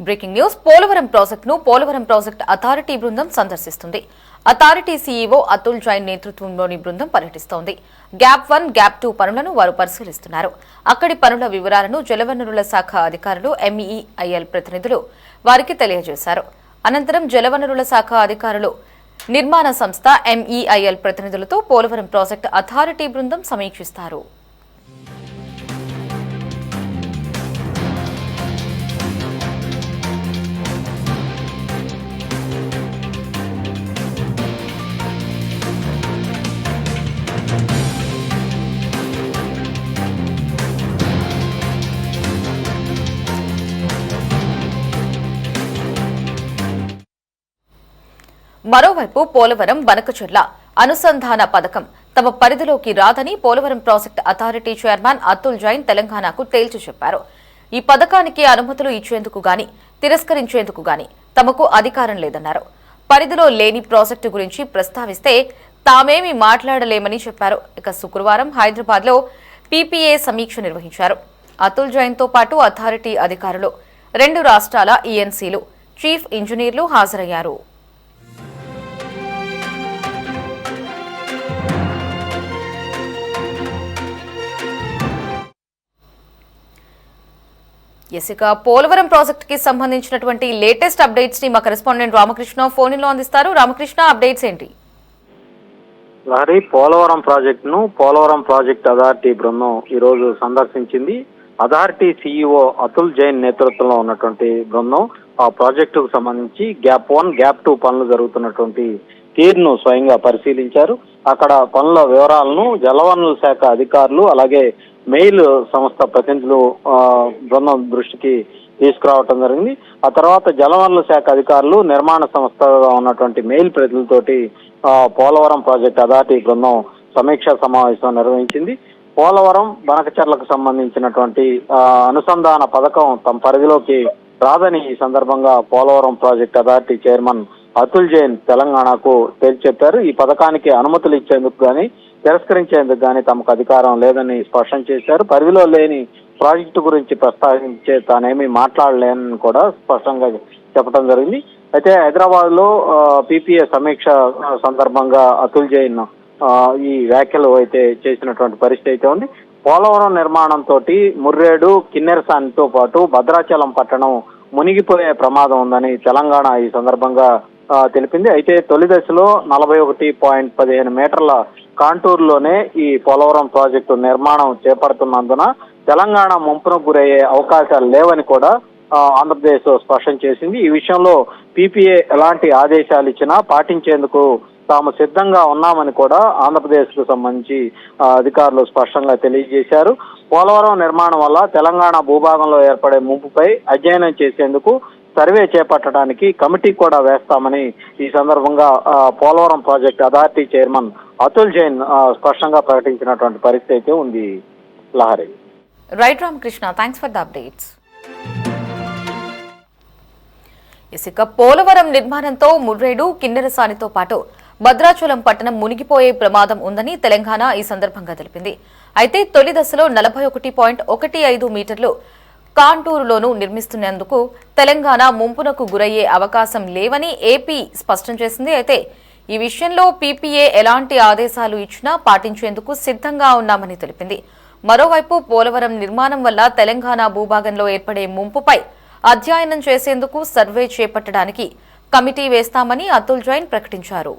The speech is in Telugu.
Breaking news Polavaram project authority బృందం సందర్శిస్తుంది. అథారిటీ సీఈఓ అతుల్ జైన్ నేతృత్వంలోని బృందం పర్యటిస్తోంది. గ్యాప్ 1, గ్యాప్ 2 పనులను వారు పరిశీలిస్తున్నారు. అక్కడి పనుల వివరాలను జలవనరుల శాఖ అధికారులు, MEIL ప్రతినిధులు వారికి తెలియజేశారు. అనంతరం జలవనరుల శాఖ అధికారులు, నిర్మాణ సంస్థ MEIL ప్రతినిధులతో పోలవరం ప్రాజెక్టు అథారిటీ బృందం సమీక్షిస్తారు. మరోవైపు పోలవరం బనకచెర్ల అనుసంధాన పథకం తమ పరిధిలోకి రాదని Polavaram project authority chairman Atul Jain తెలంగాణకు తేల్చి చెప్పారు. ఈ పథకానికి అనుమతులు ఇచ్చేందుకు గాని తిరస్కరించేందుకు గాని తమకు అధికారం లేదన్నారు. పరిధిలో లేని ప్రాజెక్టు గురించి ప్రస్తావిస్తే తామేమీ మాట్లాడలేమని చెప్పారు. ఇక శుక్రవారం హైదరాబాద్ లో PPA సమీక్ష నిర్వహించారు. అతుల్ జైన్ తో పాటు అథారిటీ అధికారులు, 2 రాష్ట్రాల ENCలు, చీఫ్ ఇంజనీర్లు హాజరయ్యారు. ఇక పోలవరం ప్రాజెక్టుకి సంబంధించినటువంటి లేటెస్ట్ అప్డేట్స్ ని మా కరెస్పాండెంట్ రామకృష్ణ ఫోన్ లో అందిస్తారు. రామకృష్ణ, అప్డేట్స్ ఏంటి? పోలవరం ప్రాజెక్టు అథారిటీ బృందం ఈ రోజు సందర్శించింది. అథారిటీ CEO అతుల్ జైన్ నేతృత్వంలో ఉన్నటువంటి బృందం ఆ ప్రాజెక్టుకు సంబంధించి గ్యాప్ 1, గ్యాప్ 2 పనులు జరుగుతున్నటువంటి తీరును స్వయంగా పరిశీలించారు. అక్కడ పనుల వివరాలను జలవనరుల శాఖ అధికారులు, అలాగే మెయిల్ సంస్థ ప్రతినిధులు బృందం దృష్టికి తీసుకురావటం జరిగింది. ఆ తర్వాత జలవనరుల శాఖ అధికారులు, నిర్మాణ సంస్థగా ఉన్నటువంటి మెయిల్ ప్రతినిధులతోటి పోలవరం ప్రాజెక్టు అథారిటీ బృందం సమీక్షా సమావేశం నిర్వహించింది. పోలవరం బనకచెర్లకు సంబంధించినటువంటి అనుసంధాన పథకం తమ పరిధిలోకి రాదని ఈ సందర్భంగా Polavaram project authority chairman Atul Jain తెలంగాణకు తేల్చి చెప్పారు. ఈ పథకానికి అనుమతులు ఇచ్చేందుకు గాని తిరస్కరించేందుకు గాని తమకు అధికారం లేదని స్పష్టం చేశారు. పరిధిలో లేని ప్రాజెక్టు గురించి ప్రస్తావించే తానేమీ మాట్లాడలేనని కూడా స్పష్టంగా చెప్పడం జరిగింది. అయితే హైదరాబాద్ లో PPA సమీక్ష సందర్భంగా అతుల్ జైన్ ఈ వ్యాఖ్యలు అయితే చేసినటువంటి పరిస్థితి అయితే ఉంది. పోలవరం నిర్మాణంతో ముర్రేడు, కిన్నెరసానితో పాటు భద్రాచలం పట్టణం మునిగిపోయే ప్రమాదం ఉందని తెలంగాణ ఈ సందర్భంగా తెలిపింది. అయితే తొలి దశలో 41.15 మీటర్ల కాంటూరులోనే ఈ పోలవరం ప్రాజెక్టు నిర్మాణం చేపడుతున్నందున తెలంగాణ ముంపునకు గురయ్యే అవకాశాలు లేవని కూడా ఆంధ్రప్రదేశ్ స్పష్టం చేసింది. ఈ విషయంలో PPA ఎలాంటి ఆదేశాలు ఇచ్చినా పాటించేందుకు తాము సిద్ధంగా ఉన్నామని కూడా ఆంధ్రప్రదేశ్ కు సంబంధించి అధికారులు స్పష్టంగా తెలియజేశారు. పోలవరం నిర్మాణం వల్ల తెలంగాణ భూభాగంలో ఏర్పడే ముంపుపై అధ్యయనం చేసేందుకు సర్వే చేపట్టడానికి కమిటీ కూడా వేస్తామని ఈ సందర్భంగా Polavaram project authority chairman Atul Jain స్పష్టంగా ప్రకటించినటువంటి పరిస్థితి అయితే ఉంది. Lahari. Right Ramakrishna, thanks for the updates. ఇక పోలవరం నిర్మాణంతో ముర్రేడు, కిన్నెరసానితో పాటు భద్రాచలం పట్టణం మునిగిపోయే ప్రమాదం ఉందని తెలంగాణ ఈ సందర్భంగా తెలిపింది. అయితే తొలి దశలో 41.15 మీటర్లు కాంటూరులోనూ నిర్మిస్తున్నందుకు తెలంగాణ ముంపునకు గురయ్యే అవకాశం లేవని ఏపీ స్పష్టం చేసింది. అయితే ఈ విషయంలో PPA ఎలాంటి ఆదేశాలు ఇచ్చినా పాటించేందుకు సిద్ధంగా ఉన్నామని తెలిపింది. మరోవైపు పోలవరం నిర్మాణం వల్ల తెలంగాణ భూభాగంలో ఏర్పడే ముంపుపై అధ్యయనం చేసేందుకు సర్వే చేపట్టడానికి కమిటీ వేస్తామని అతుల్ జైన్ ప్రకటించారు.